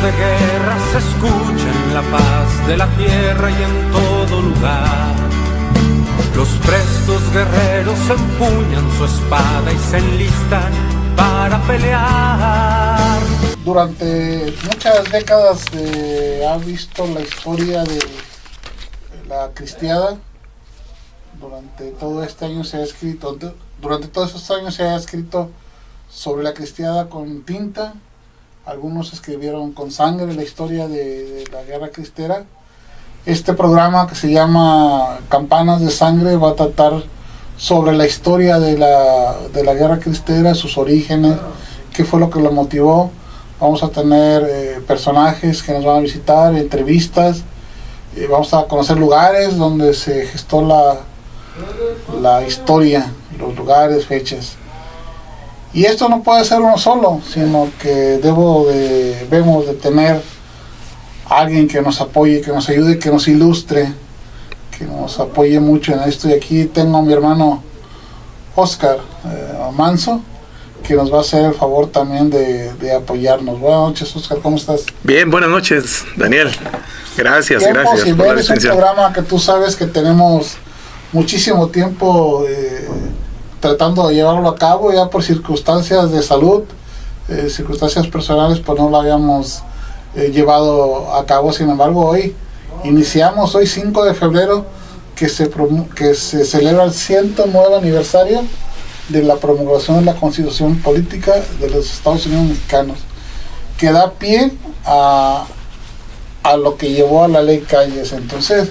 de guerra se escucha en la paz de la tierra y en todo lugar. Los prestos guerreros empuñan su espada y se enlistan para pelear. Durante muchas décadas ha visto la historia de la cristiada. Durante todo este año se ha escrito, durante todos estos años se ha escrito sobre la cristiada con tinta. Algunos escribieron con sangre la historia de la guerra cristera. Este programa, que se llama Campanas de Sangre, va a tratar sobre la historia de la guerra cristera, sus orígenes, qué fue lo que lo motivó. Vamos a tener personajes que nos van a visitar, entrevistas, vamos a conocer lugares donde se gestó la historia, los lugares, fechas. Y esto no puede ser uno solo, sino que debemos de tener a alguien que nos apoye, que nos ayude, que nos ilustre, que nos apoye mucho en esto. Y aquí tengo a mi hermano Oscar Manso, que nos va a hacer el favor también de apoyarnos. Buenas noches, Oscar, ¿cómo estás? Bien, buenas noches, Daniel. Gracias por la es un programa que tú sabes que tenemos muchísimo tiempo tratando de llevarlo a cabo, ya por circunstancias de salud, circunstancias personales, pues no lo habíamos llevado a cabo. Sin embargo, hoy 5 de febrero, que se celebra el 109 aniversario de la promulgación de la Constitución Política de los Estados Unidos Mexicanos, que da pie a lo que llevó a la Ley Calles. Entonces,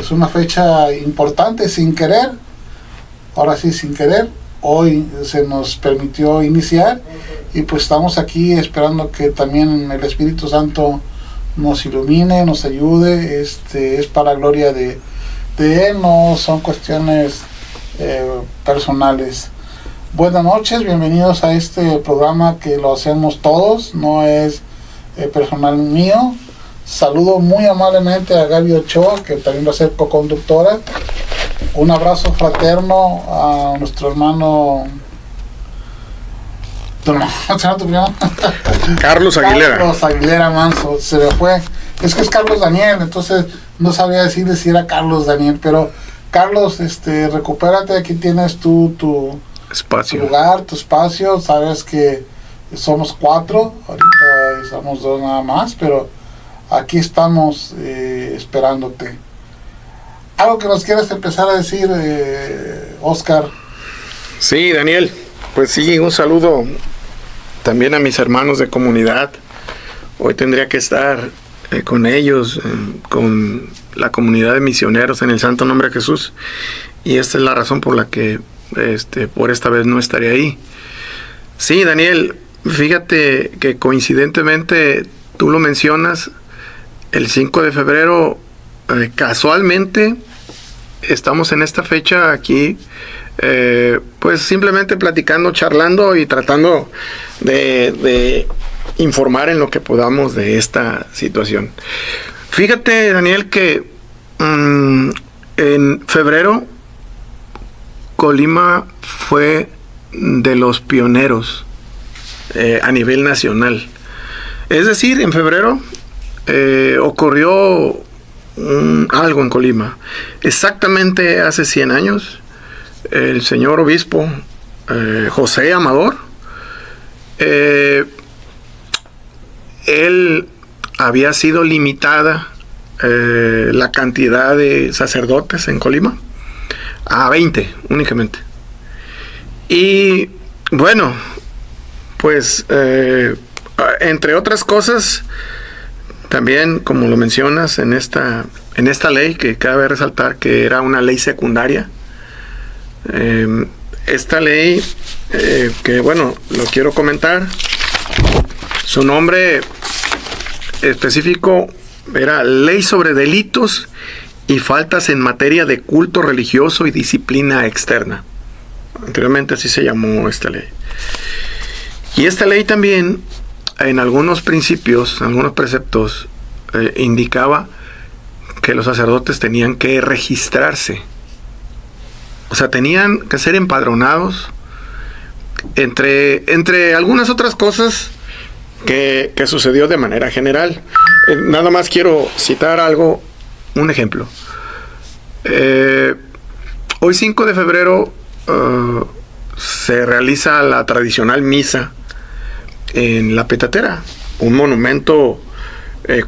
es una fecha importante, sin querer. Ahora sí, sin querer, hoy se nos permitió iniciar y pues estamos aquí esperando que también el Espíritu Santo nos ilumine, nos ayude. Es para gloria de Él, no son cuestiones personales. Buenas noches, bienvenidos a este programa que lo hacemos todos, no es personal mío. Saludo muy amablemente a Gaby Ochoa, que también va a ser co-conductora. Un abrazo fraterno a nuestro hermano. Carlos Aguilera. Carlos Aguilera Manso, se me fue. Es que es Carlos Daniel, entonces no sabía decirle si era Carlos Daniel, pero Carlos, recupérate, aquí tienes tu espacio. Tu lugar, tu espacio. Sabes que somos 4, ahorita somos 2 nada más, pero aquí estamos esperándote. ¿Algo que nos quieras empezar a decir, Oscar? Sí, Daniel, pues sí, un saludo también a mis hermanos de comunidad. Hoy tendría que estar con ellos, con la comunidad de misioneros en el santo nombre de Jesús, y esta es la razón por la que por esta vez no estaré ahí. Sí, Daniel, fíjate que coincidentemente tú lo mencionas, el 5 de febrero, casualmente estamos en esta fecha aquí, pues simplemente platicando, charlando y tratando de informar en lo que podamos de esta situación. Fíjate, Daniel, que en febrero Colima fue de los pioneros a nivel nacional. Es decir, en febrero ocurrió algo en Colima. Exactamente hace 100 años, el señor obispo José Amador, él había sido limitada la cantidad de sacerdotes en Colima a 20 únicamente. Y bueno, pues entre otras cosas, también, como lo mencionas, en esta ley, que cabe resaltar que era una ley secundaria, esta ley, que bueno, lo quiero comentar, su nombre específico era Ley sobre Delitos y Faltas en Materia de Culto Religioso y Disciplina Externa. Anteriormente así se llamó esta ley. Y esta ley también, en algunos principios, en algunos preceptos, indicaba que los sacerdotes tenían que registrarse. O sea, tenían que ser empadronados. Entre algunas otras cosas, que sucedió de manera general. Nada más quiero citar un ejemplo. Hoy 5 de febrero se realiza la tradicional misa en La Petatera, un monumento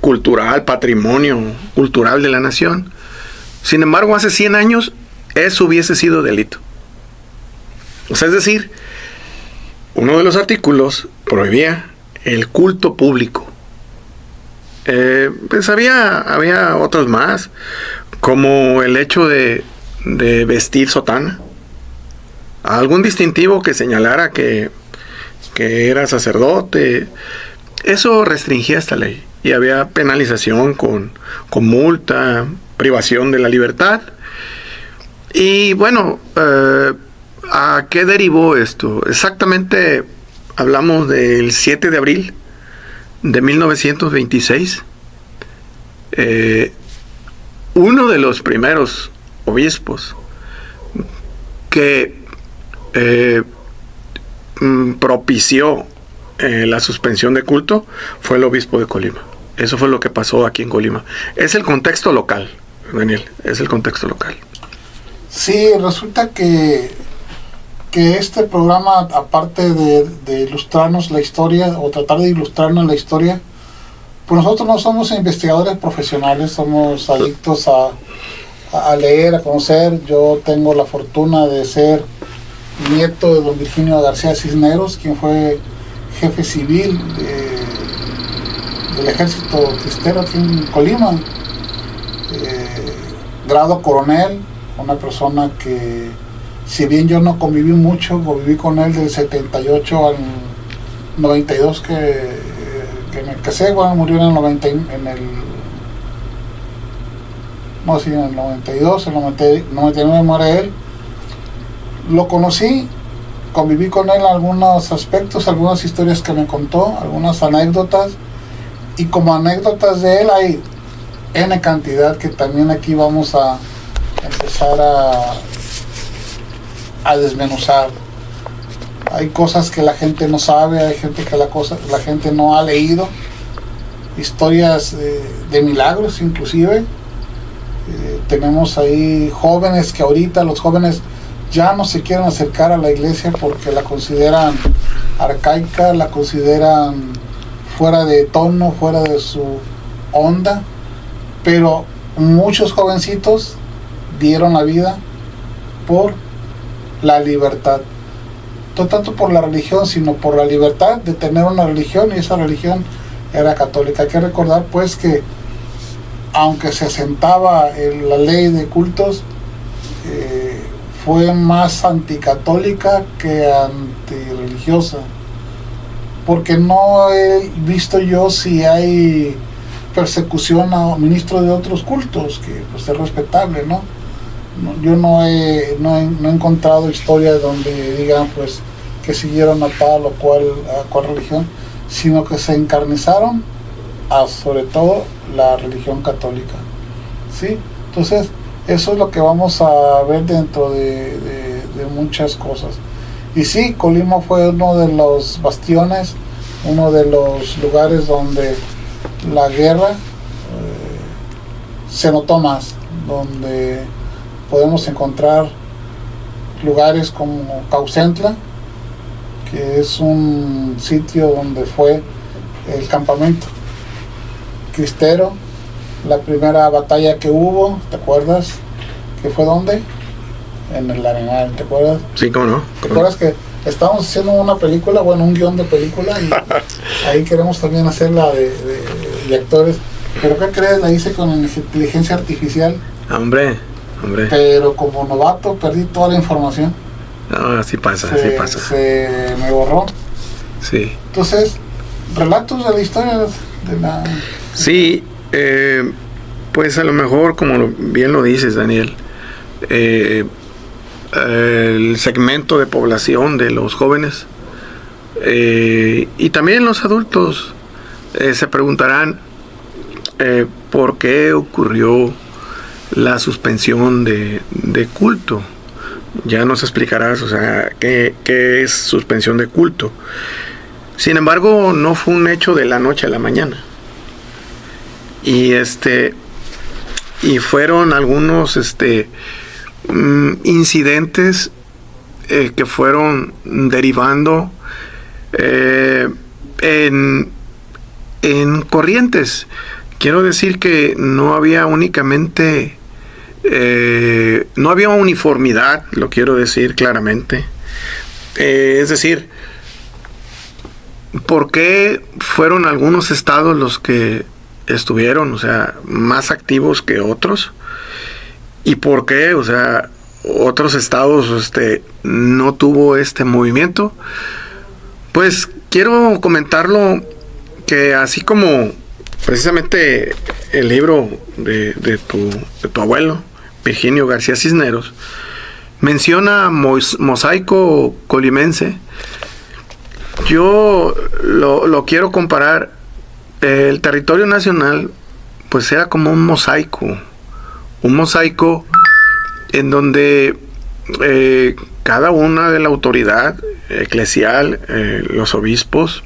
cultural, patrimonio cultural de la nación. Sin embargo, hace 100 años eso hubiese sido delito. O sea, es decir, uno de los artículos prohibía el culto público. Pues había otros más, como el hecho de vestir sotana, algún distintivo que señalara que era sacerdote. Eso restringía esta ley y había penalización con multa, privación de la libertad. Y bueno, ¿a qué derivó esto? Exactamente hablamos del 7 de abril de 1926. Uno de los primeros obispos que propició la suspensión de culto fue el obispo de Colima. Eso fue lo que pasó aquí en Colima. Es el contexto local, Daniel, es el contexto local. Sí, resulta que este programa, aparte de ilustrarnos la historia, o tratar de ilustrarnos la historia, pues nosotros no somos investigadores profesionales, somos adictos a leer, a conocer. Yo tengo la fortuna de ser nieto de don Virginio García Cisneros, quien fue jefe civil del ejército cristero aquí en Colima, grado coronel, una persona que, si bien yo no conviví mucho, conviví con él del 78 al 92 que me casé. Bueno, murió en el 92, en el 99 muere él. Lo conocí, conviví con él en algunos aspectos, algunas historias que me contó, algunas anécdotas, y como anécdotas de él hay N cantidad que también aquí vamos a empezar a desmenuzar. Hay cosas que la gente no sabe, hay gente que la gente no ha leído, historias de milagros inclusive. Tenemos ahí jóvenes que ahorita los jóvenes ya no se quieren acercar a la iglesia porque la consideran arcaica, la consideran fuera de tono, fuera de su onda, pero muchos jovencitos dieron la vida por la libertad, no tanto por la religión, sino por la libertad de tener una religión, y esa religión era católica. Hay que recordar pues que aunque se asentaba en la ley de cultos, fue más anticatólica que antirreligiosa, porque no he visto yo si hay persecución a ministros de otros cultos, que pues es respetable, ¿no? Yo no he encontrado historias donde digan pues que siguieron a tal o cual religión, sino que se encarnizaron a sobre todo la religión católica, ¿sí? Entonces eso es lo que vamos a ver dentro de muchas cosas. Y sí, Colima fue uno de los bastiones, uno de los lugares donde la guerra se notó más, donde podemos encontrar lugares como Caucentla, que es un sitio donde fue el campamento cristero, la primera batalla que hubo, ¿te acuerdas? ¿Que fue dónde? En el Arenal, ¿te acuerdas? Sí, ¿cómo no? ¿Te acuerdas que estábamos haciendo una película, bueno, un guión de película, y ahí queremos también hacerla de actores? ¿Pero qué crees? La hice con inteligencia artificial. Hombre. Pero como novato perdí toda la información. No, así pasa. Se me borró. Sí. Entonces, relatos de la historia de la... Sí, pues a lo mejor, como bien lo dices, Daniel, el segmento de población de los jóvenes y también los adultos se preguntarán por qué ocurrió la suspensión de culto. Ya nos explicarás, o sea, qué es suspensión de culto. Sin embargo, no fue un hecho de la noche a la mañana. Y fueron algunos incidentes que fueron derivando en corrientes. Quiero decir que no había únicamente, no había uniformidad, lo quiero decir claramente. Es decir, ¿por qué fueron algunos estados los que estuvieron, o sea, más activos que otros? ¿Y por qué, o sea, otros estados no tuvo este movimiento? Pues quiero comentarlo, que así como precisamente el libro de tu abuelo, Virginio García Cisneros, menciona mosaico colimense, yo lo quiero comparar. El territorio nacional pues era como un mosaico en donde cada una de la autoridad eclesial, los obispos,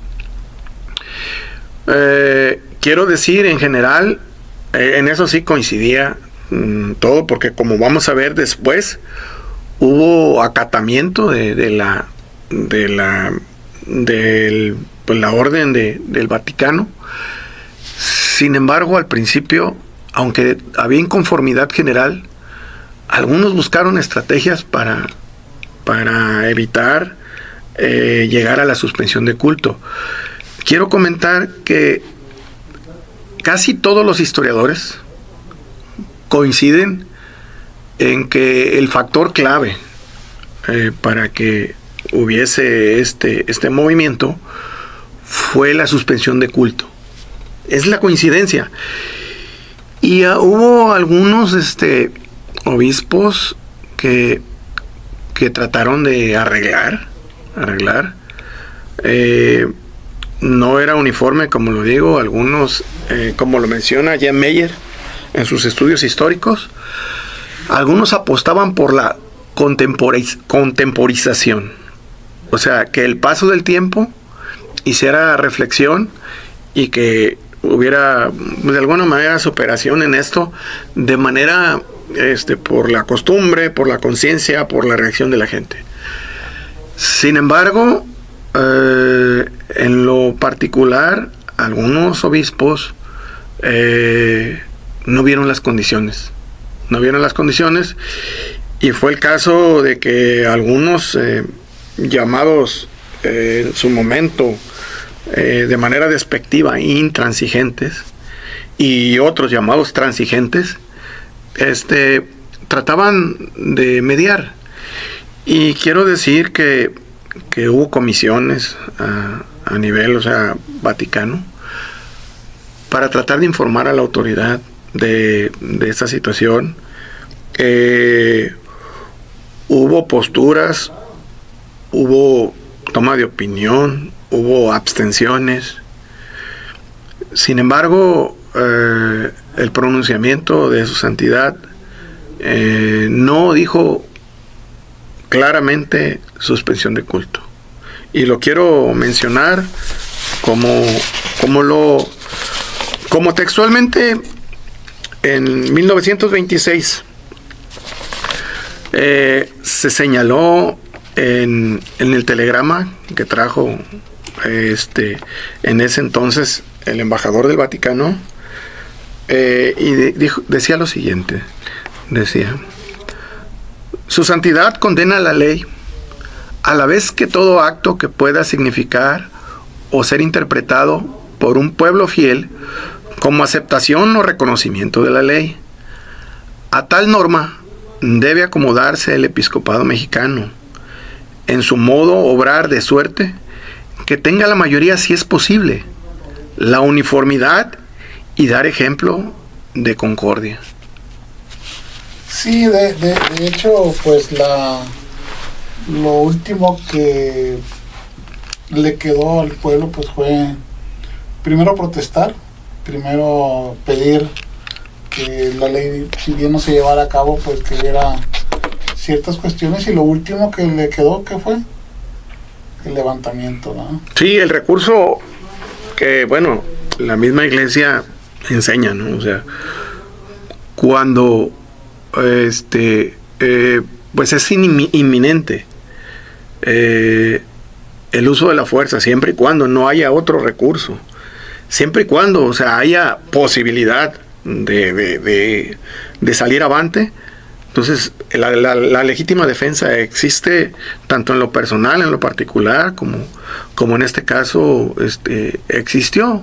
quiero decir en general, en eso sí coincidía todo, porque como vamos a ver después, hubo acatamiento de la orden del Vaticano. Sin embargo, al principio, aunque había inconformidad general, algunos buscaron estrategias para evitar llegar a la suspensión de culto. Quiero comentar que casi todos los historiadores coinciden en que el factor clave para que hubiese este movimiento fue la suspensión de culto. Es la coincidencia. Y hubo algunos obispos que trataron de arreglar. No era uniforme, como lo digo. Algunos, como lo menciona Jan Meyer en sus estudios históricos, algunos apostaban por la contemporización. O sea, que el paso del tiempo hiciera reflexión y que hubiera de alguna manera superación en esto, de manera por la costumbre, por la conciencia, por la reacción de la gente. Sin embargo, en lo particular, algunos obispos no vieron las condiciones. Y fue el caso de que algunos llamados en su momento de manera despectiva intransigentes, y otros llamados transigentes, trataban de mediar. Y quiero decir que hubo comisiones a nivel, o sea, Vaticano, para tratar de informar a la autoridad de esta situación. Hubo posturas, hubo toma de opinión, hubo abstenciones. Sin embargo, el pronunciamiento de su santidad no dijo claramente suspensión de culto. Y lo quiero mencionar como textualmente en 1926 se señaló en el telegrama que trajo en ese entonces el embajador del Vaticano, y decía lo siguiente: decía, su santidad condena la ley, a la vez que todo acto que pueda significar o ser interpretado por un pueblo fiel como aceptación o reconocimiento de la ley. A tal norma debe acomodarse el episcopado mexicano en su modo obrar, de suerte que tenga la mayoría, si es posible, la uniformidad y dar ejemplo de concordia. Sí, de hecho, pues lo último que le quedó al pueblo pues fue primero protestar, primero pedir que la ley, si bien no se llevara a cabo, pues que hubiera ciertas cuestiones, y lo último que le quedó, ¿qué fue? el levantamiento, ¿no? Sí, el recurso que, bueno, la misma iglesia enseña, ¿no? O sea, cuando pues es inminente el uso de la fuerza, siempre y cuando no haya otro recurso, siempre y cuando, o sea, haya posibilidad de salir avante. Entonces la legítima defensa existe tanto en lo personal, en lo particular, como en este caso existió.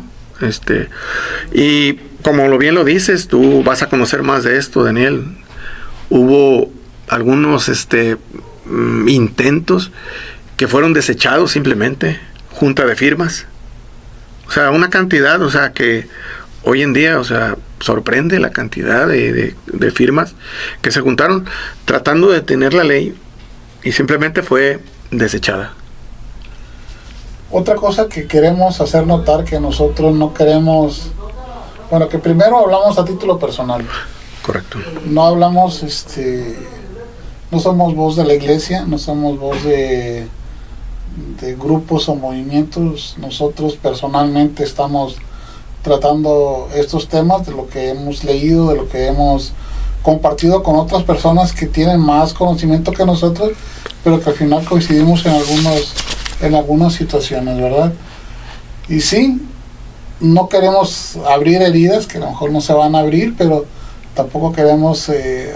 Y como bien lo dices, tú vas a conocer más de esto, Daniel. Hubo algunos intentos que fueron desechados simplemente, junta de firmas. O sea, una cantidad, o sea, que hoy en día, o sea, sorprende la cantidad de firmas que se juntaron tratando de detener la ley y simplemente fue desechada. Otra cosa que queremos hacer notar, que nosotros no queremos, bueno, que primero hablamos a título personal. Correcto. No hablamos, no somos voz de la iglesia, no somos voz de grupos o movimientos. Nosotros personalmente estamos tratando estos temas de lo que hemos leído, de lo que hemos compartido con otras personas que tienen más conocimiento que nosotros, pero que al final coincidimos en algunas situaciones, ¿verdad? Y sí, no queremos abrir heridas que a lo mejor no se van a abrir, pero tampoco queremos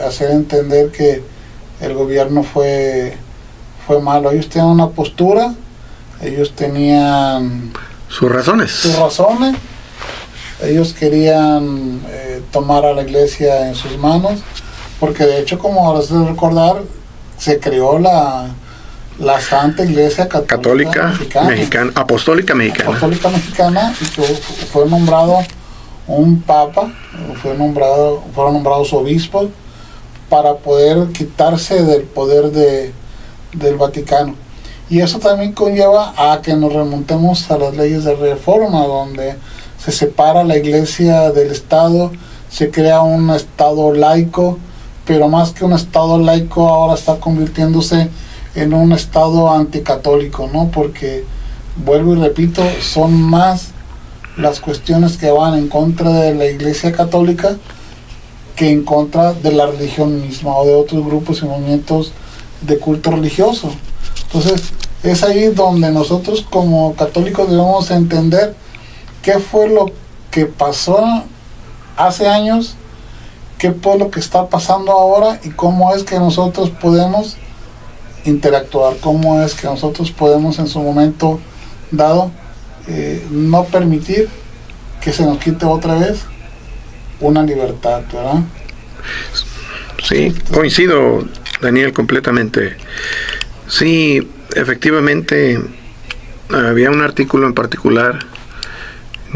hacer entender que el gobierno fue malo. Ellos tenían una postura, ellos tenían sus razones. Ellos querían tomar a la iglesia en sus manos, porque de hecho, como ahora se debe recordar, se creó la Santa Iglesia Católica Mexicana, Apostólica Mexicana, y que fue nombrado un papa, fueron nombrados obispos para poder quitarse del poder del Vaticano. Y eso también conlleva a que nos remontemos a las leyes de reforma, donde se separa la iglesia del Estado, se crea un Estado laico, pero más que un Estado laico ahora está convirtiéndose en un Estado anticatólico, ¿no? Porque, vuelvo y repito, son más las cuestiones que van en contra de la iglesia católica que en contra de la religión misma o de otros grupos y movimientos de culto religioso. Entonces, es ahí donde nosotros como católicos debemos entender qué fue lo que pasó hace años, qué fue lo que está pasando ahora y cómo es que nosotros podemos interactuar, cómo es que nosotros podemos en su momento dado no permitir que se nos quite otra vez una libertad, ¿verdad? Sí, coincido, Daniel, completamente. Sí, efectivamente, había un artículo en particular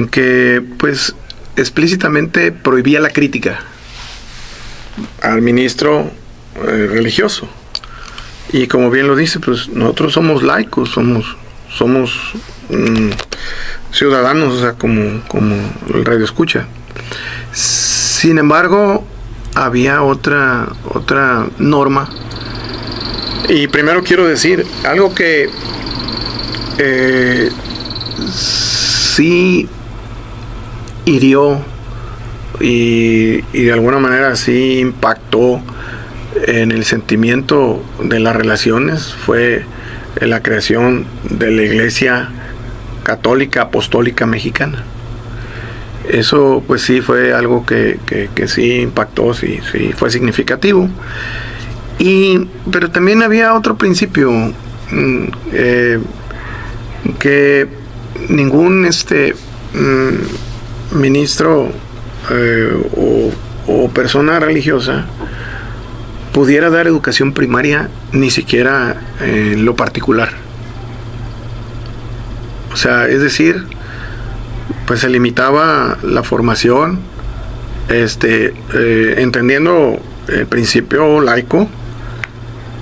que, pues, explícitamente prohibía la crítica al ministro religioso. Y como bien lo dice, pues nosotros somos laicos, somos ciudadanos, o sea, como el radio escucha. Sin embargo, había otra norma. Y primero quiero decir algo que sí hirió y de alguna manera sí impactó en el sentimiento de las relaciones, fue la creación de la Iglesia Católica Apostólica Mexicana. Eso pues sí fue algo que sí impactó, sí fue significativo. Pero también había otro principio que ningún ministro o persona religiosa pudiera dar educación primaria, ni siquiera en lo particular. O sea, es decir, pues se limitaba la formación, entendiendo el principio laico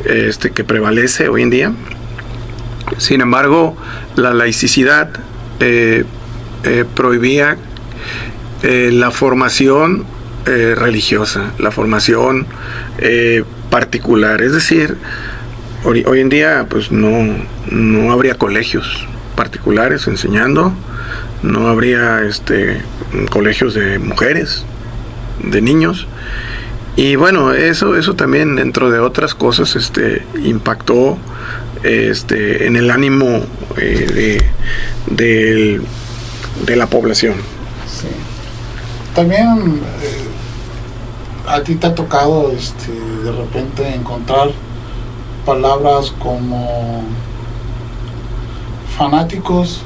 que prevalece hoy en día. Sin embargo, la laicidad prohibía la formación religiosa, la formación particular, es decir, hoy en día pues no habría colegios particulares enseñando, no habría colegios de mujeres, de niños. Y bueno, eso también, dentro de otras cosas, impactó en el ánimo de la población. Sí. También a ti te ha tocado de repente encontrar palabras como fanáticos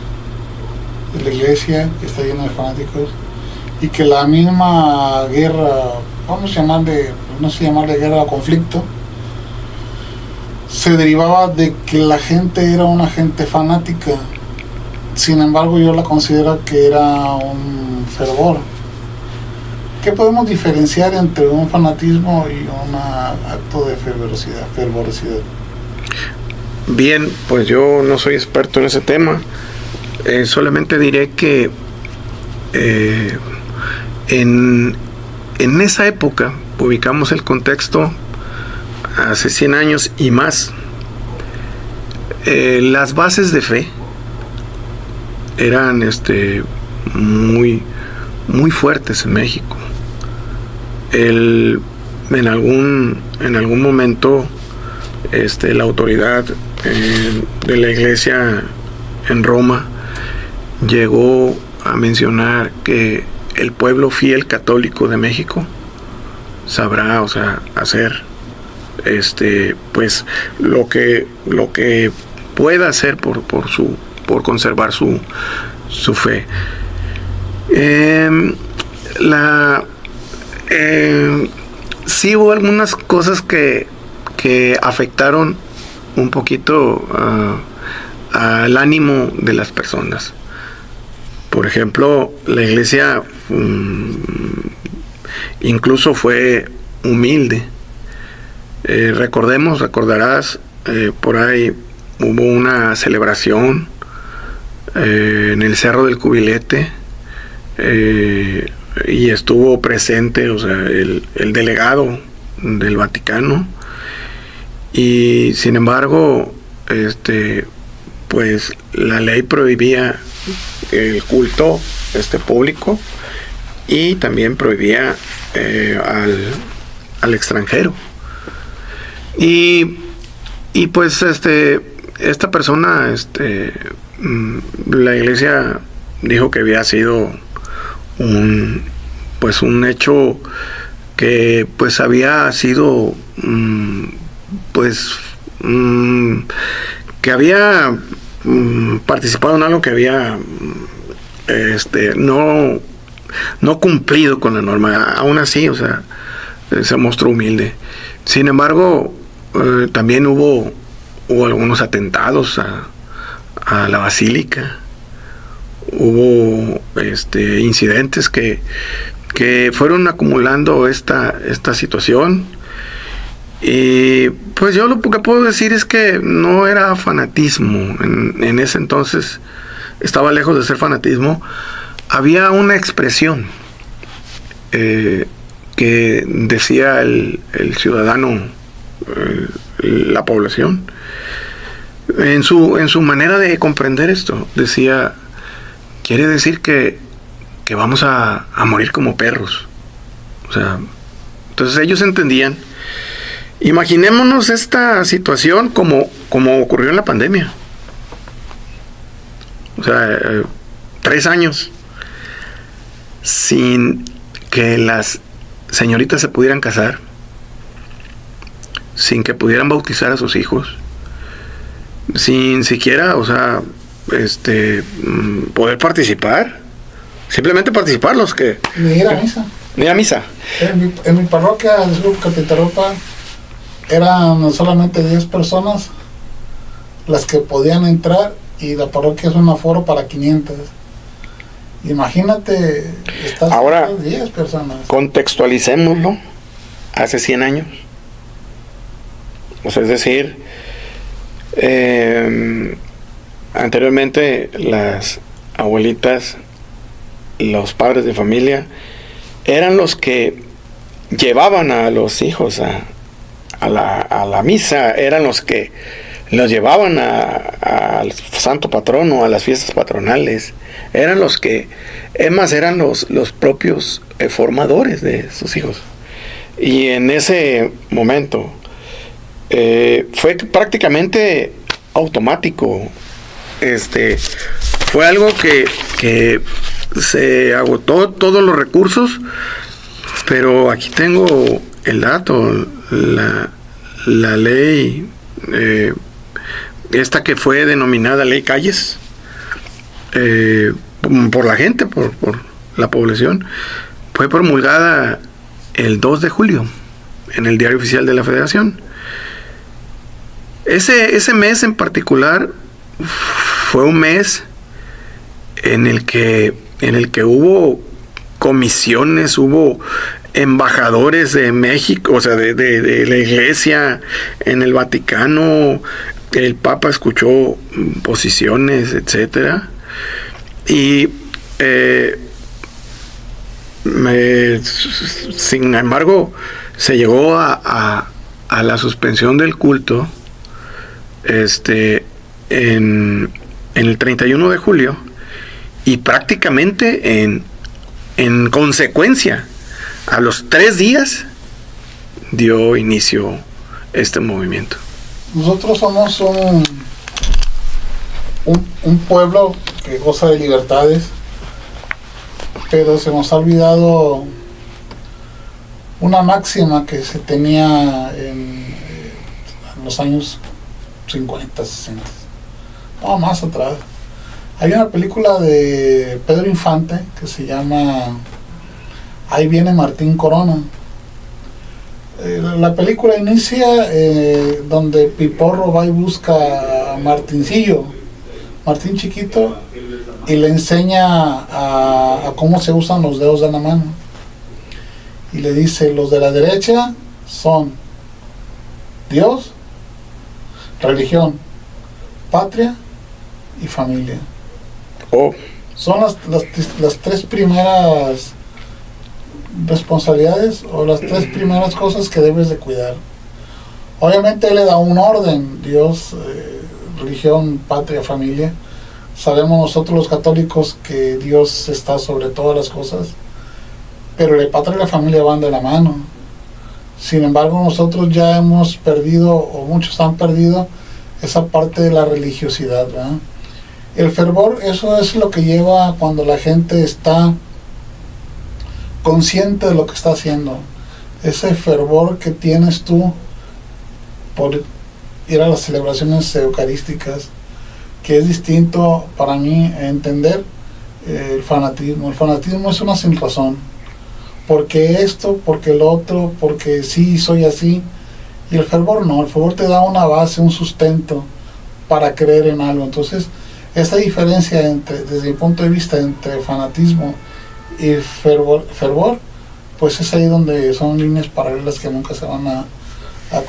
de la iglesia, que está llena de fanáticos, y que la misma guerra, no sé llamarle guerra o conflicto, se derivaba de que la gente era una gente fanática. Sin embargo, yo la considero que era un fervor. ¿Qué podemos diferenciar entre un fanatismo y un acto de fervorosidad? Bien, pues yo no soy experto en ese tema. Solamente diré que en esa época, ubicamos el contexto hace 100 años y más, las bases de fe eran muy fuertes en México. En algún momento la autoridad de la iglesia en Roma llegó a mencionar que el pueblo fiel católico de México sabrá, hacer pues lo que pueda hacer por conservar su fe. Sí hubo algunas cosas que afectaron un poquito al ánimo de las personas. Por ejemplo, la iglesia incluso fue humilde. Recordarás, por ahí hubo una celebración en el Cerro del Cubilete, y estuvo presente el delegado del Vaticano, y sin embargo pues la ley prohibía el culto público, y también prohibía al extranjero. Y pues esta persona, la iglesia dijo que había sido un hecho que pues había sido que había participado en algo que había no cumplido con la norma. Aún así, se mostró humilde. Sin embargo, también hubo algunos atentados a la basílica. Hubo incidentes que fueron acumulando esta situación. Y pues yo lo que puedo decir es que no era fanatismo. En ese entonces estaba lejos de ser fanatismo. Había una expresión que decía el ciudadano, la población, en su manera de comprender esto. Decía: quiere decir que vamos a morir como perros. Entonces ellos entendían. Imaginémonos esta situación como ocurrió en la pandemia. 3 años sin que las señoritas se pudieran casar, sin que pudieran bautizar a sus hijos, sin siquiera, poder participar, simplemente participar los que... Ni ir a misa. Ni a misa. En mi parroquia, el grupo Capitaropa, eran solamente 10 personas las que podían entrar, y la parroquia es un aforo para 500. Imagínate, ahora 10 personas. Contextualicémoslo hace 100 años. Es decir, anteriormente las abuelitas, los padres de familia, eran los que llevaban a los hijos a a la misa eran los que los llevaban al santo patrono, a las fiestas patronales. Eran los que, es más, eran los propios formadores de sus hijos. Y en ese momento fue prácticamente automático. Fue algo que se agotó todos los recursos, pero aquí tengo el dato, la ley, esta que fue denominada Ley Calles, por la gente, por la población, fue promulgada el 2 de julio en el Diario Oficial de la Federación. Ese mes en particular fue un mes en el que hubo comisiones, hubo embajadores de México, o sea, de la Iglesia en el Vaticano. El Papa escuchó posiciones, etcétera, y sin embargo se llegó a la suspensión del culto en el 31 de julio, y prácticamente en consecuencia a los 3 días dio inicio este movimiento. Nosotros somos un pueblo que goza de libertades, pero se nos ha olvidado una máxima que se tenía en los años 50, 60, no, más atrás. Hay una película de Pedro Infante que se llama Ahí viene Martín Corona. La película inicia donde Piporro va y busca a Martincillo, Martín chiquito, y le enseña a cómo se usan los dedos de la mano. Y le dice, los de la derecha son Dios, religión, patria y familia. Son las 3 primeras responsabilidades, o las 3 primeras cosas que debes de cuidar. Obviamente él le da un orden: Dios, religión, patria, familia. Sabemos nosotros los católicos que Dios está sobre todas las cosas, pero la patria y la familia van de la mano. Sin embargo, nosotros ya hemos perdido, o muchos han perdido, esa parte de la religiosidad, ¿verdad? El fervor, eso es lo que lleva cuando la gente está consciente de lo que está haciendo. Ese fervor que tienes tú por ir a las celebraciones eucarísticas, que es distinto para mí entender el fanatismo. El fanatismo es una sin razón, porque esto, porque lo otro, porque sí soy así. Y el fervor no, el fervor te da una base, un sustento para creer en algo. Entonces, esa diferencia desde mi punto de vista entre fanatismo y fervor, pues es ahí donde son líneas paralelas que nunca se van a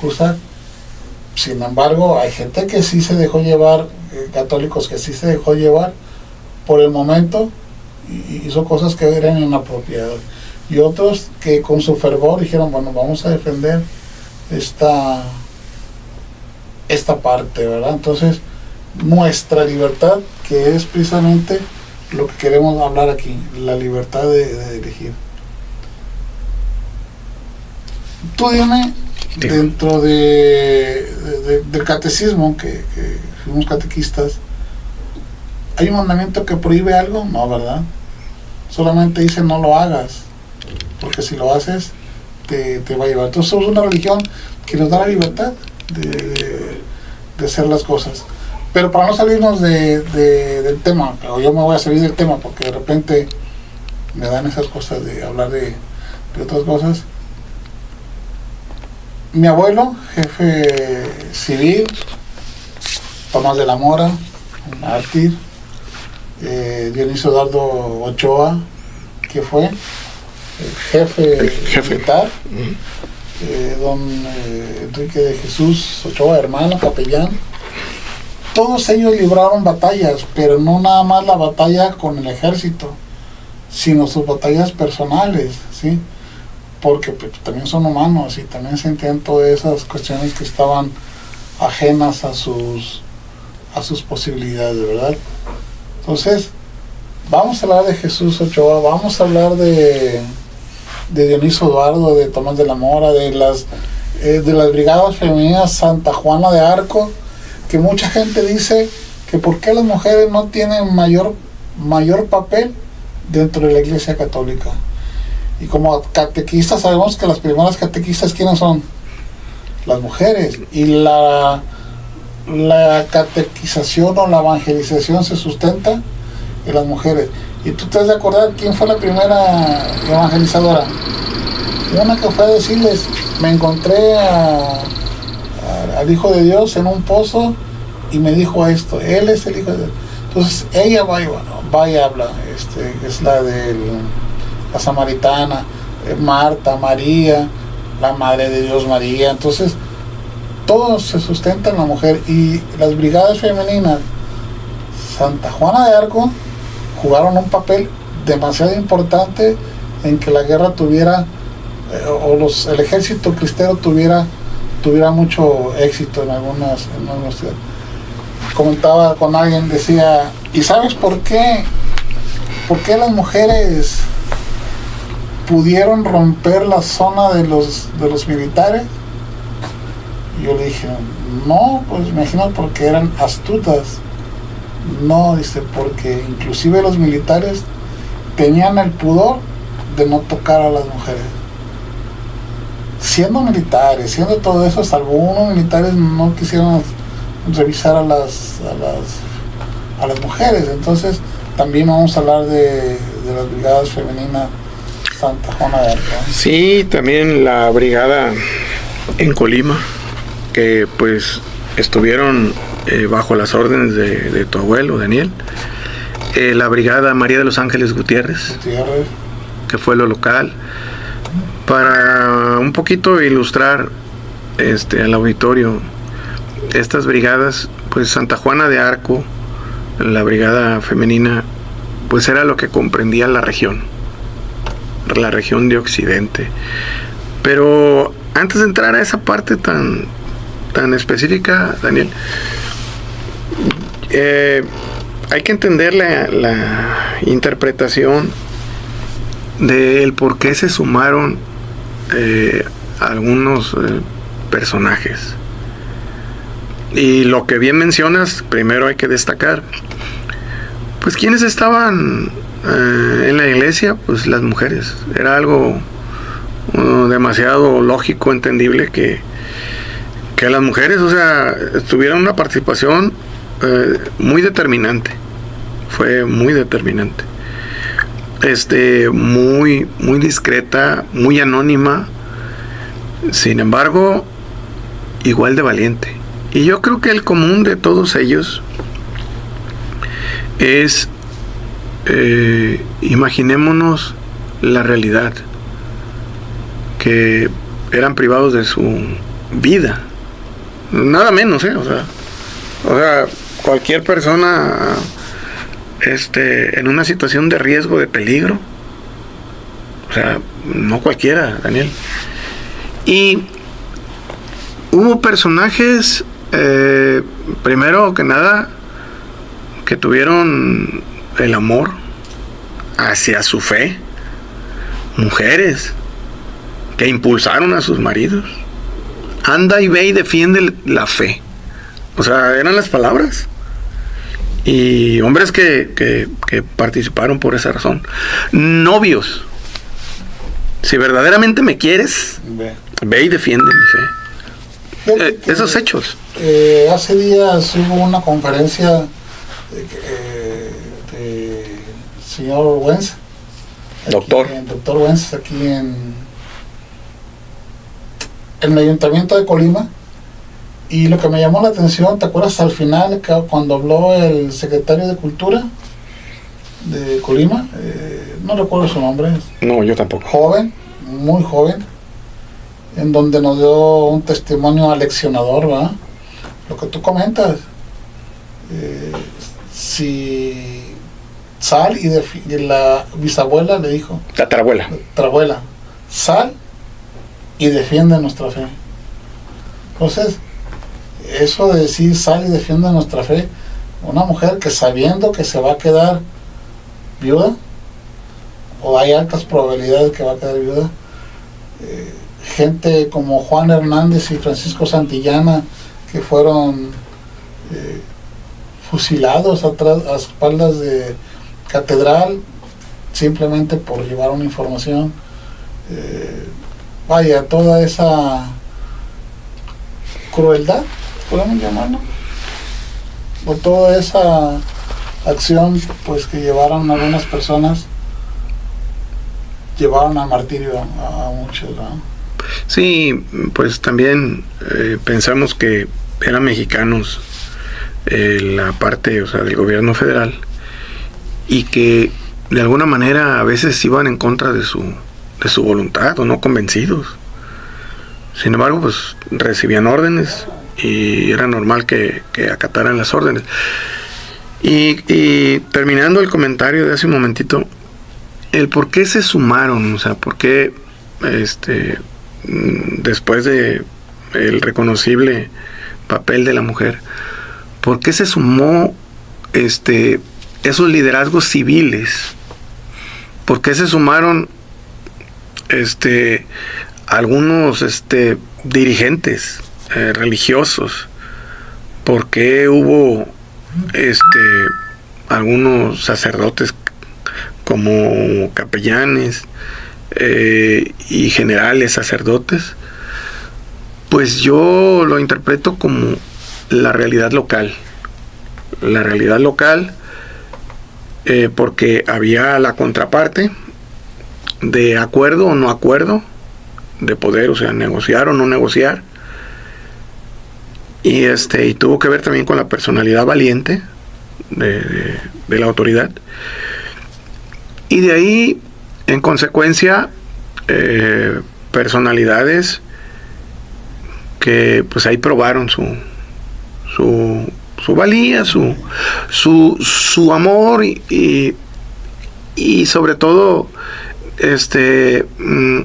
cruzar. Sin embargo, hay gente que sí se dejó llevar, católicos que sí se dejó llevar por el momento y hizo cosas que eran inapropiadas, y otros que con su fervor dijeron, bueno, vamos a defender esta parte, ¿verdad? Entonces, nuestra libertad, que es precisamente lo que queremos hablar aquí, la libertad de elegir. Tú dime, dentro del catecismo, que fuimos catequistas, ¿hay un mandamiento que prohíbe algo? No, ¿verdad? Solamente dice no lo hagas, porque si lo haces te va a llevar. Entonces somos una religión que nos da la libertad de hacer las cosas. Pero para no salirnos del tema, pero yo me voy a salir del tema porque de repente me dan esas cosas de hablar de otras cosas. Mi abuelo, jefe civil, Tomás de la Mora, un mártir, Dionisio Dardo Ochoa, que fue el jefe militar, don Enrique de Jesús Ochoa, hermano, capellán. Todos ellos libraron batallas, pero no nada más la batalla con el ejército, sino sus batallas personales, ¿sí? porque pues, también son humanos y también sentían todas esas cuestiones que estaban ajenas a sus posibilidades, ¿verdad? Entonces, vamos a hablar de Jesús Ochoa, vamos a hablar de Dioniso Eduardo, de Tomás de la Mora, de las brigadas femeninas Santa Juana de Arco, que mucha gente dice que por qué las mujeres no tienen mayor papel dentro de la Iglesia Católica. Y como catequistas sabemos que las primeras catequistas, ¿quiénes son? Las mujeres. Y la catequización o la evangelización se sustenta en las mujeres. Y tú te has de acordar quién fue la primera evangelizadora. Una que fue a decirles, me encontré al Hijo de Dios en un pozo y me dijo esto, Él es el Hijo de Dios. Entonces ella va y habla, es la de la samaritana, Marta, María, la Madre de Dios María. Entonces todo se sustenta en la mujer, y las brigadas femeninas Santa Juana de Arco jugaron un papel demasiado importante en que la guerra tuviera, el ejército cristero tuviera mucho éxito en algunas ciudades. Comentaba con alguien, decía, ¿y sabes por qué las mujeres pudieron romper la zona de los militares? Y yo le dije, no, pues me imagino porque eran astutas. No, dice, porque inclusive los militares tenían el pudor de no tocar a las mujeres. Siendo militares, siendo todo eso, salvo unos militares no quisieron revisar a las mujeres. Entonces también vamos a hablar de las brigadas femeninas Santa Juana de Arco. Sí, también la brigada en Colima, que pues estuvieron bajo las órdenes de tu abuelo Daniel. La brigada María de los Ángeles Gutiérrez, que fue lo local. Para un poquito ilustrar al auditorio, estas brigadas, pues Santa Juana de Arco, la brigada femenina, pues era lo que comprendía la región de Occidente. Pero antes de entrar a esa parte tan específica, Daniel, hay que entender la interpretación del por qué se sumaron algunos personajes. Y lo que bien mencionas, primero hay que destacar, pues quienes estaban en la iglesia, pues las mujeres. Era algo demasiado lógico, entendible que las mujeres, o sea, tuvieran una participación muy determinante. Fue muy determinante. Muy discreta, muy anónima, sin embargo, igual de valiente. Y yo creo que el común de todos ellos es, imaginémonos la realidad, que eran privados de su vida, nada menos, o sea, cualquier persona en una situación de riesgo, de peligro, o sea, no cualquiera, Daniel. Y hubo personajes, primero que nada, que tuvieron el amor hacia su fe, mujeres que impulsaron a sus maridos, anda y ve y defiende la fe, o sea, eran las palabras. Y hombres que participaron por esa razón. Novios, si verdaderamente me quieres, ve y defiende mi fe. Esos hechos. Hace días hubo una conferencia de señor Wenz, doctor Wenz, aquí en el Ayuntamiento de Colima. Y lo que me llamó la atención, ¿te acuerdas al final cuando habló el secretario de Cultura de Colima? No recuerdo su nombre. No, yo tampoco. Joven, muy joven, en donde nos dio un testimonio aleccionador, ¿verdad? Lo que tú comentas, si sal y la bisabuela le dijo, tatarabuela, sal y defiende nuestra fe. Entonces, eso de decir sale y defiende nuestra fe, una mujer que sabiendo que se va a quedar viuda, o hay altas probabilidades que va a quedar viuda, gente como Juan Hernández y Francisco Santillana, que fueron fusilados a espaldas de catedral, simplemente por llevar una información. Vaya, toda esa crueldad, podemos llamarlo, o toda esa acción pues que llevaron a algunas personas, llevaron al martirio a muchos, ¿no? Sí, pues también pensamos que eran mexicanos la parte, o sea, del gobierno federal, y que de alguna manera a veces iban en contra de su voluntad, o no convencidos. Sin embargo, pues recibían órdenes y era normal que acataran las órdenes. Y terminando el comentario de hace un momentito, el por qué se sumaron, o sea, por qué después de el reconocible papel de la mujer, por qué se sumó esos liderazgos civiles, por qué se sumaron algunos dirigentes religiosos, por qué hubo algunos sacerdotes como capellanes y generales sacerdotes. Pues yo lo interpreto como la realidad local, porque había la contraparte de acuerdo o no acuerdo, de poder, o sea, negociar o no negociar, y tuvo que ver también con la personalidad valiente de la autoridad, y de ahí, en consecuencia, personalidades que pues ahí probaron su valía, su amor y sobre todo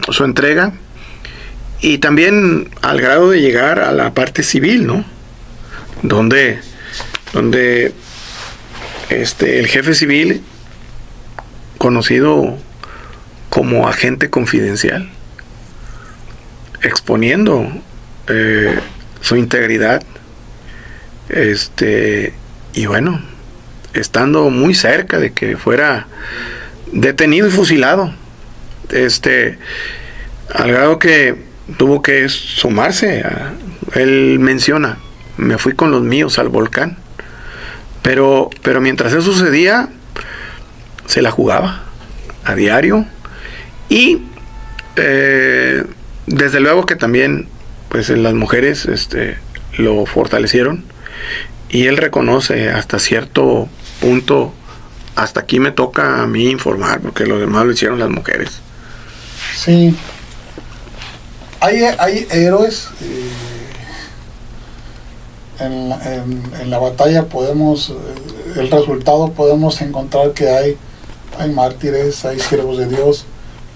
su entrega, y también al grado de llegar a la parte civil, ¿no? Donde el jefe civil, conocido como agente confidencial, exponiendo su integridad, y bueno, estando muy cerca de que fuera detenido y fusilado, al grado que tuvo que sumarse él menciona, me fui con los míos al volcán, pero mientras eso sucedía, se la jugaba a diario, y desde luego que también pues las mujeres lo fortalecieron, y él reconoce hasta cierto punto, hasta aquí me toca a mí informar, porque lo demás lo hicieron las mujeres. Sí, hay héroes. En la batalla podemos, el resultado podemos encontrar que hay mártires, hay siervos de Dios,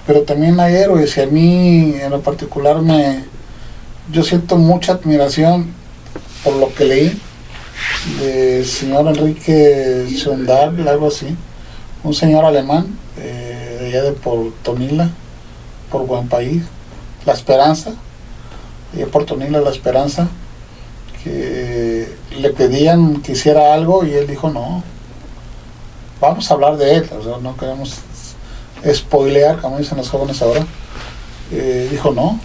pero también hay héroes, y a mí en lo particular yo siento mucha admiración por lo que leí del señor Enrique Schondal, algo así, un señor alemán de allá de por Tonila, por Buen País, La Esperanza, allá por Tonila, La Esperanza, que le pedían que hiciera algo y él dijo no, vamos a hablar de él, o sea, no queremos spoilear, como dicen los jóvenes ahora. Dijo no,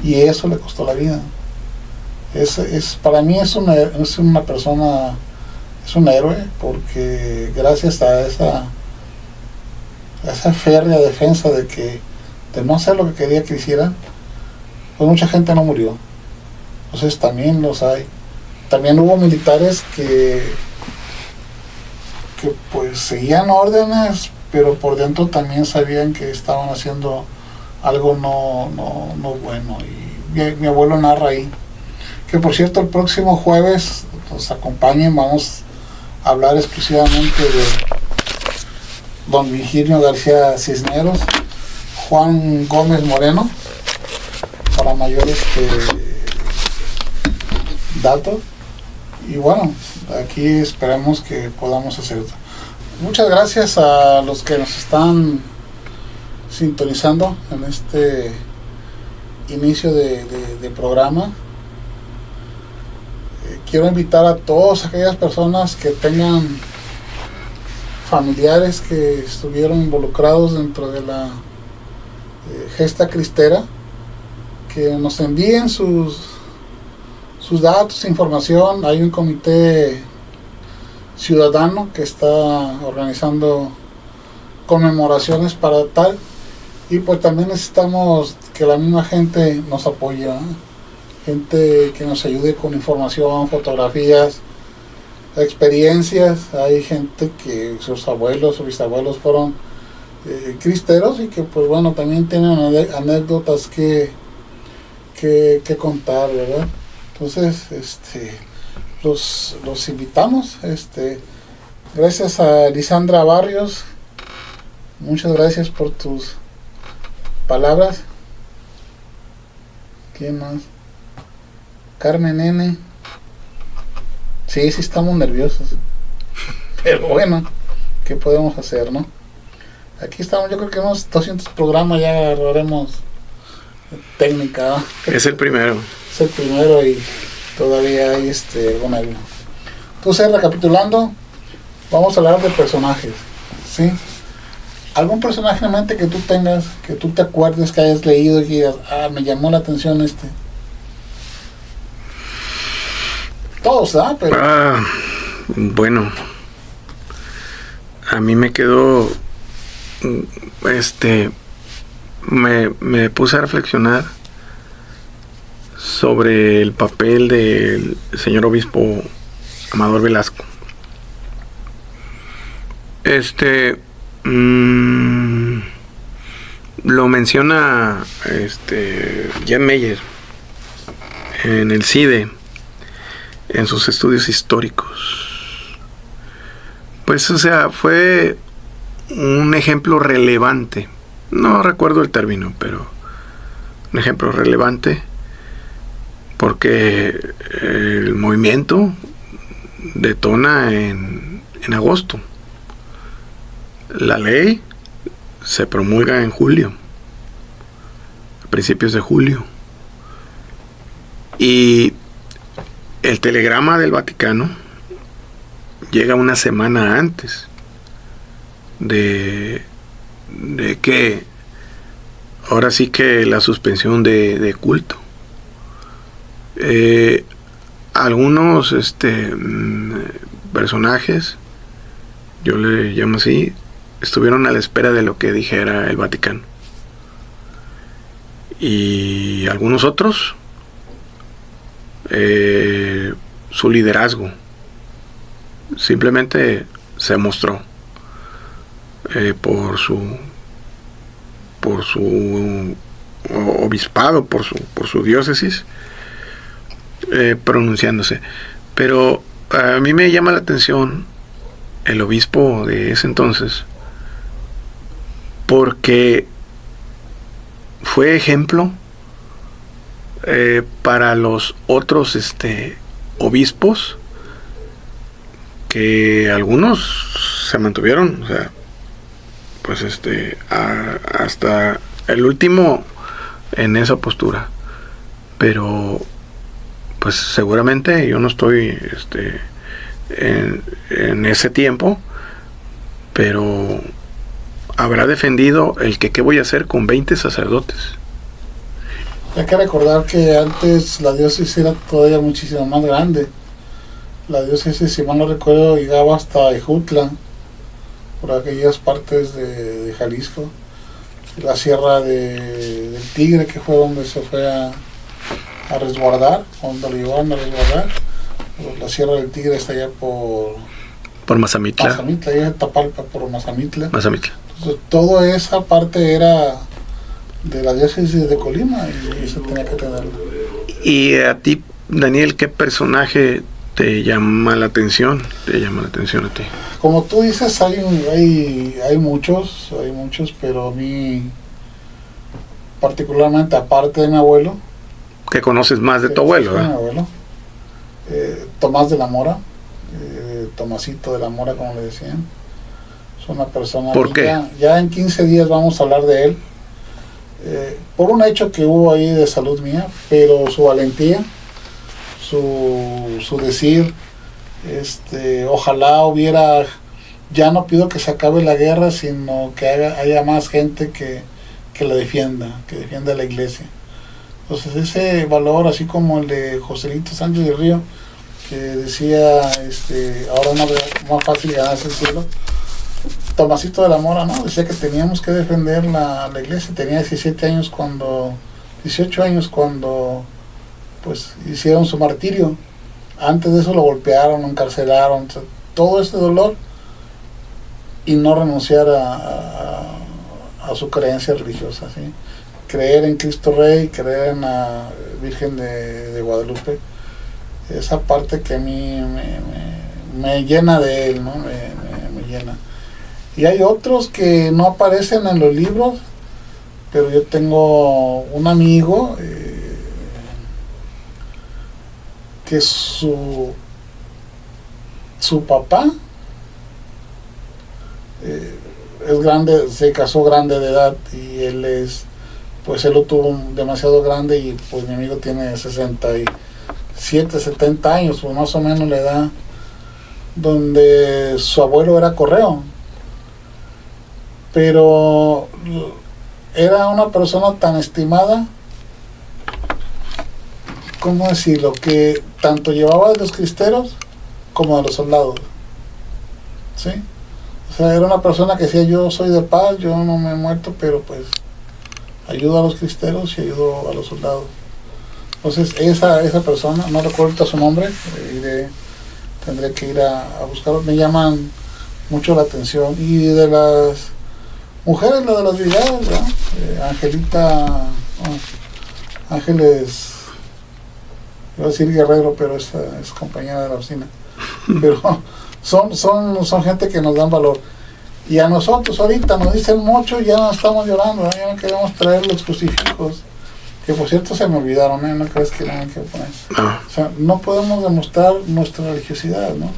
y eso le costó la vida. Para mí es una persona, es un héroe, porque gracias a esa férrea defensa de no hacer lo que quería que hiciera, pues mucha gente no murió. Entonces también los hay. También hubo militares que pues seguían órdenes, pero por dentro también sabían que estaban haciendo algo no bueno. Y mi abuelo narra ahí, que por cierto el próximo jueves nos acompañen, vamos a hablar exclusivamente de don Virgilio García Cisneros, Juan Gómez Moreno para mayores datos. Y bueno, aquí esperamos que podamos hacer esto. Muchas gracias a los que nos están sintonizando en este inicio de programa. Quiero invitar a todas aquellas personas que tengan familiares que estuvieron involucrados dentro de la gesta cristera, que nos envíen sus datos, información. Hay un comité ciudadano que está organizando conmemoraciones para tal, y pues también necesitamos que la misma gente nos apoye, ¿no? Gente que nos ayude con información, fotografías, experiencias. Hay gente que sus abuelos o bisabuelos fueron cristeros y que pues bueno, también tienen anécdotas que contar, ¿verdad? Entonces los invitamos. Gracias a Lisandra Barrios, muchas gracias por tus palabras. ¿Quién más? Carmen N. Sí, estamos nerviosos, pero bueno, ¿qué podemos hacer, no? Aquí estamos, yo creo que unos 200 programas ya agarraremos técnica, ¿no? Es el primero. Es el primero y todavía hay alguna. Entonces, recapitulando, vamos a hablar de personajes, ¿sí? ¿Algún personaje en mente que tú tengas, que tú te acuerdes, que hayas leído y que digas, me llamó la atención Todos, ¿ah? Pero... bueno, a mí me quedó, me puse a reflexionar sobre el papel del señor obispo Amador Velasco. Lo menciona Jan Meyer en el CIDE, en sus estudios históricos. Pues, o sea, fue un ejemplo relevante. No recuerdo el término, pero un ejemplo relevante, porque el movimiento detona en agosto. La ley se promulga en julio, a principios de julio. Y el telegrama del Vaticano llega una semana antes de que ahora sí que la suspensión de culto. Algunos personajes, yo le llamo así, estuvieron a la espera de lo que dijera el Vaticano, y algunos otros su liderazgo simplemente se mostró por su obispado, por su diócesis, pronunciándose. Pero a mí me llama la atención el obispo de ese entonces, porque fue ejemplo para los otros obispos, que algunos se mantuvieron, o sea, pues hasta el último en esa postura. Pero pues seguramente yo no estoy en ese tiempo, pero habrá defendido el que qué voy a hacer con 20 sacerdotes. Hay que recordar que antes la diócesis era todavía muchísimo más grande. La diócesis, si mal no recuerdo, llegaba hasta Ejutla, por aquellas partes de Jalisco. La sierra del Tigre, que fue donde se fue a resguardar, cuando lo llevaron a resguardar. La sierra del Tigre está allá por Mazamitla. Mazamitla, allá en Tapalpa, por Mazamitla. Entonces, toda esa parte era de la diócesis de Colima y se tenía que tenerlo. Y a ti, Daniel, ¿qué personaje te llama la atención? ¿Te llama la atención a ti? Como tú dices, hay muchos, pero a mí particularmente aparte de mi abuelo. Que conoces más de tu abuelo, Mi ¿verdad? abuelo, Tomás de la Mora, Tomasito de la Mora, como le decían. Es una persona ¿Por que qué? ya en 15 días vamos a hablar de él. Por un hecho que hubo ahí de salud mía, pero su valentía, su decir, ojalá hubiera, ya no pido que se acabe la guerra, sino que haya más gente que la defienda, que defienda la iglesia. Entonces ese valor, así como el de Joselito Sánchez del Río, que decía, ahora no es más fácil ganarse el cielo. Tomasito de la Mora, ¿no? Decía que teníamos que defender la iglesia. Tenía 18 años cuando pues hicieron su martirio. Antes de eso lo golpearon, lo encarcelaron, o sea, todo ese dolor, y no renunciar a su creencia religiosa, ¿sí? Creer en Cristo Rey, creer en la Virgen de Guadalupe, esa parte que a mí me llena de él, ¿no? Me llena. Y hay otros que no aparecen en los libros, pero yo tengo un amigo que su papá es grande, se casó grande de edad, y él lo tuvo demasiado grande, y pues mi amigo tiene 67, 70 años, pues más o menos la edad donde su abuelo era correo. Pero era una persona tan estimada, ¿cómo decirlo?, que tanto llevaba de los cristeros como de los soldados, ¿sí? O sea, era una persona que decía, yo soy de paz, yo no me he muerto, pero pues ayudo a los cristeros y ayudo a los soldados. Entonces esa persona, no recuerdo su nombre, tendré que ir a buscarlo, me llaman mucho la atención. Y de las mujeres, la de las brigadas, ¿verdad? Ángeles, iba a decir Guerrero, pero es compañera de la oficina. Pero son gente que nos dan valor. Y a nosotros ahorita nos dicen mucho, ya no estamos llorando, ¿no? Ya no queremos traer los crucifijos, que por cierto se me olvidaron, ¿eh? No crees que no me quiero poner. O sea, no podemos demostrar nuestra religiosidad, ¿no?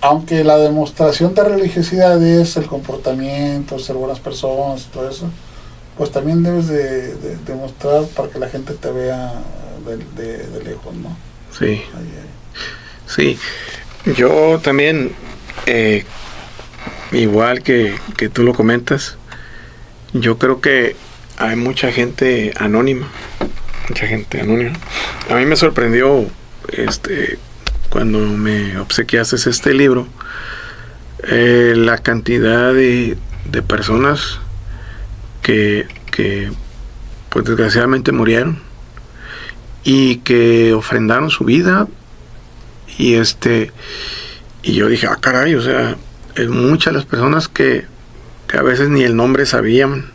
Aunque la demostración de religiosidad es el comportamiento, ser buenas personas, todo eso, pues también debes de demostrar para que la gente te vea de lejos, ¿no? Sí. Sí. Yo también, igual que tú lo comentas, yo creo que hay mucha gente anónima. A mí me sorprendió cuando me obsequiaste este libro, la cantidad de personas que pues desgraciadamente murieron y que ofrendaron su vida, y yo dije, caray, o sea, es muchas las personas que a veces ni el nombre sabían,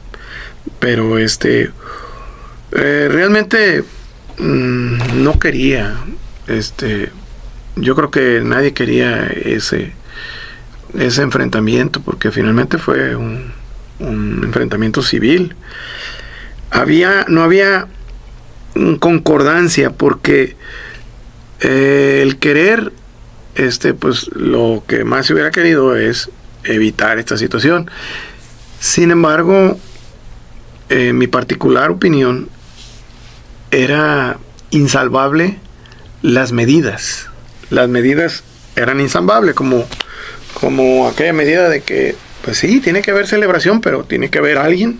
pero realmente no quería, yo creo que nadie quería ese enfrentamiento, porque finalmente fue un enfrentamiento civil. No había concordancia, porque el querer, pues lo que más se hubiera querido es evitar esta situación. Sin embargo, mi particular opinión, era insalvable las medidas. Las medidas eran insalvables, como aquella medida de que, pues sí, tiene que haber celebración, pero tiene que haber alguien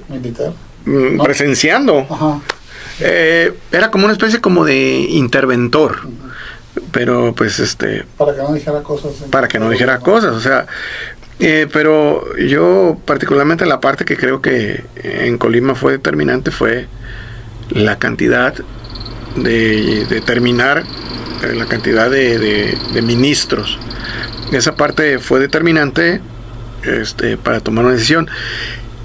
militar, presenciando. Ajá. Era como una especie como de interventor, pero pues para que no dijera cosas. Para que no dijera cosas, o sea, pero yo particularmente la parte que creo que en Colima fue determinante fue la cantidad de determinar la cantidad de ministros. Esa parte fue determinante para tomar una decisión.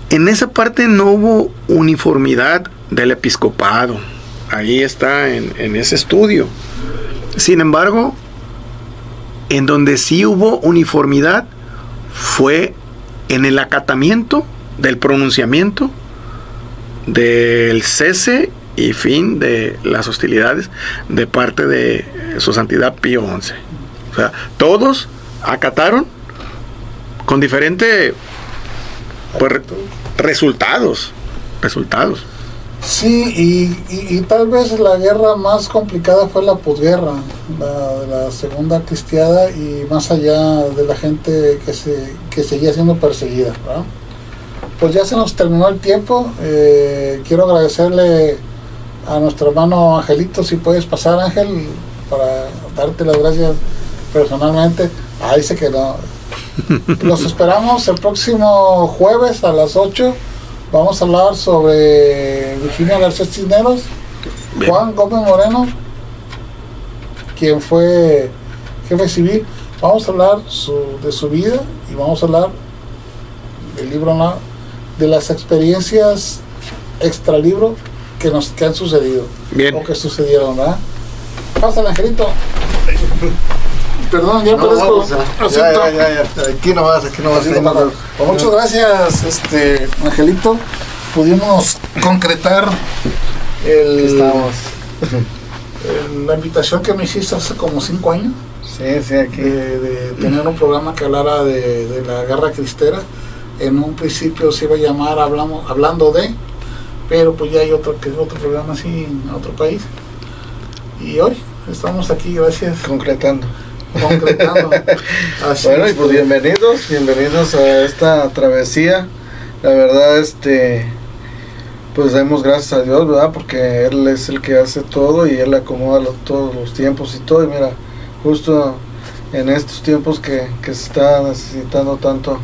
En esa parte no hubo uniformidad del episcopado. Ahí está en ese estudio. Sin embargo, en donde sí hubo uniformidad fue en el acatamiento del pronunciamiento del cese y fin de las hostilidades de parte de su santidad Pío XI. O sea, todos acataron con diferentes pues, resultados. Sí, y tal vez la guerra más complicada fue la posguerra, la segunda cristiada, y más allá de la gente que seguía siendo perseguida, ¿verdad? Pues ya se nos terminó el tiempo. Quiero agradecerle a nuestro hermano Angelito, si puedes pasar, Ángel, para darte las gracias personalmente. Dice que no. Los esperamos el próximo jueves a las 8. Vamos a hablar sobre Virginia García Cisneros, Juan Gómez Moreno, quien fue jefe civil. Vamos a hablar de su vida, y vamos a hablar del libro, de las experiencias extralibro que han sucedido. Bien. O que sucedieron, ¿verdad? Pásale, Angelito. Perdón, ya parezco. Ya. Aquí nomás. Muchas gracias, Angelito. Pudimos concretar la invitación que me hiciste hace como 5 años. Sí, aquí. De tener un programa que hablara de la guerra cristera. En un principio se iba a llamar Hablando de, pero pues ya hay otro programa así en otro país. Y hoy estamos aquí, gracias. Concretando. Así bueno, y pues bienvenidos a esta travesía. La verdad, pues damos gracias a Dios, ¿verdad? Porque Él es el que hace todo y Él acomoda todos los tiempos y todo. Y mira, justo en estos tiempos que se está necesitando tanto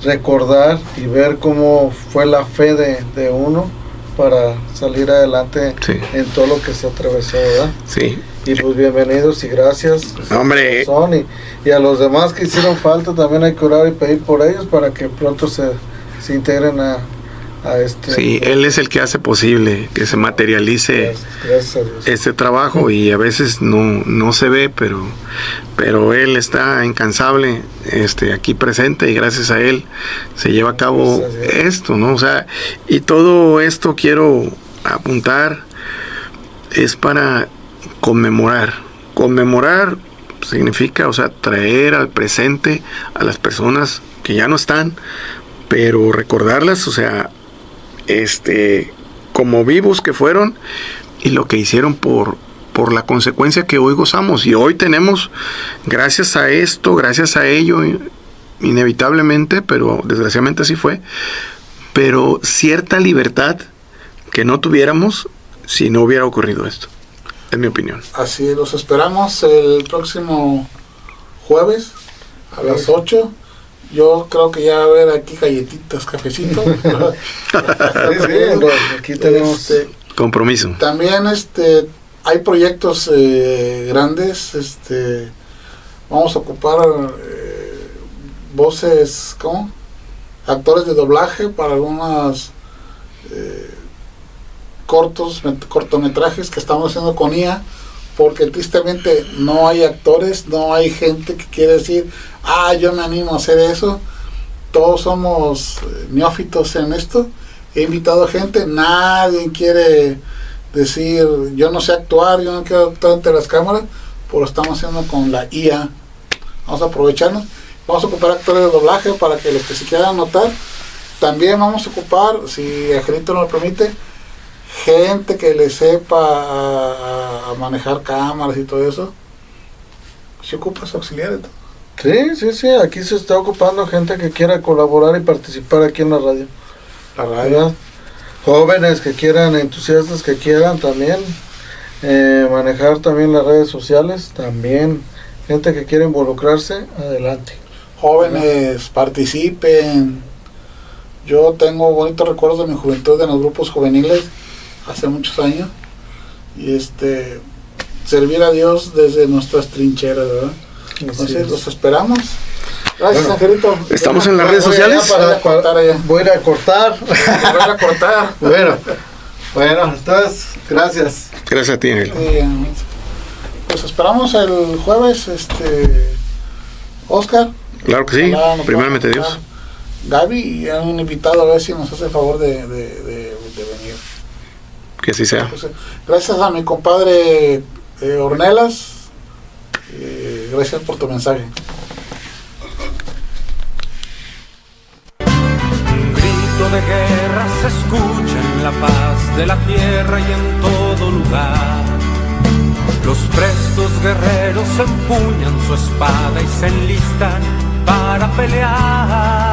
recordar y ver cómo fue la fe de uno para salir adelante, sí, en todo lo que se atravesó, ¿verdad? Sí. Y pues bienvenidos y gracias. Hombre. Y a los demás que hicieron falta también hay que orar y pedir por ellos para que pronto se integren a Sí, Él es el que hace posible que se materialice este trabajo, y a veces no se ve, pero Él está incansable aquí presente, y gracias a Él se lleva a cabo esto, ¿no? O sea, y todo esto quiero apuntar es para conmemorar. Conmemorar significa, o sea, traer al presente a las personas que ya no están, pero recordarlas, o sea, como vivos que fueron y lo que hicieron por la consecuencia que hoy gozamos. Y hoy tenemos, gracias a esto, gracias a ello, inevitablemente, pero desgraciadamente así fue, pero cierta libertad que no tuviéramos si no hubiera ocurrido esto. Es mi opinión. Así, los esperamos el próximo jueves a las 8. Yo creo que ya va a haber aquí galletitas, cafecito. Aquí tenemos compromiso. También hay proyectos grandes. Vamos a ocupar voces, actores de doblaje para algunas cortometrajes que estamos haciendo con IA, porque tristemente no hay actores, no hay gente que quiere decir, yo me animo a hacer eso. Todos somos neófitos en esto. He invitado gente, nadie quiere decir, yo no sé actuar, yo no quiero actuar ante las cámaras, pero lo estamos haciendo con la IA. Vamos a aprovecharnos. Vamos a ocupar actores de doblaje para que los que se quieran anotar. También vamos a ocupar, si Angelito nos lo permite, gente que le sepa a manejar cámaras y todo eso. ¿Se ocupa su auxiliar? Sí, aquí se está ocupando gente que quiera colaborar y participar aquí en la radio. ¿Verdad? Jóvenes que quieran, entusiastas que quieran también manejar también las redes sociales, también gente que quiera involucrarse, adelante. Jóvenes, participen. Yo tengo bonitos recuerdos de mi juventud en los grupos juveniles hace muchos años, y servir a Dios desde nuestras trincheras, ¿verdad? Entonces los esperamos. Gracias, Angelito. Estamos en las redes sociales. Voy a ir a cortar. Bueno, entonces, gracias. Gracias a ti, Ángel. Pues esperamos el jueves, Oscar. Claro que sí, primeramente Dios. Gaby, y a un invitado a ver si nos hace el favor de venir. Que así sea. Pues, gracias a mi compadre Ornelas, gracias por tu mensaje. Un grito de guerra se escucha en la paz de la tierra y en todo lugar. Los prestos guerreros empuñan su espada y se enlistan para pelear.